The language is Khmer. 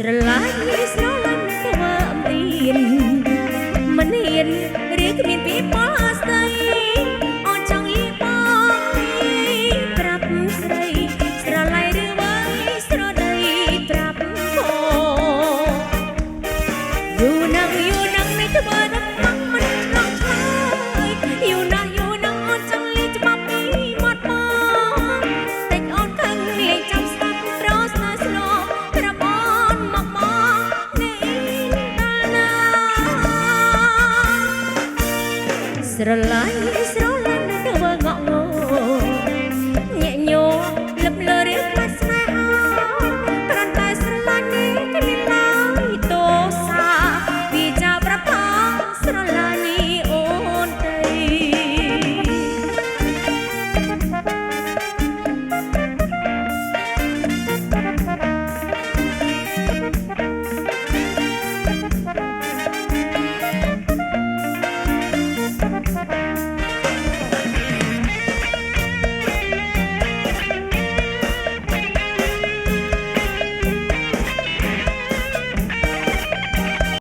ស្រឡាញ់ស្រឡាញ់ទៅមើលអៀនមិនហ៊ានរៀងគ្មានពីបោះស្ដីអូនចង់លីបងប្រាប់ស្រីស្រឡាញ់ឬវើយស្រដីប្រាប់ផងយូរណាស់នេះធ្វើដល់ខ្លាំងមិនឆ្លងឆ្លើយយូរណាស់អូនចង់លីច្បាប់ពីមាត់បងតែអូនខឹងលេងចាំស្ដាប់ប្រស្នាស្លោប្រាប់អូនមកនេះតាណាស្រឡាញ់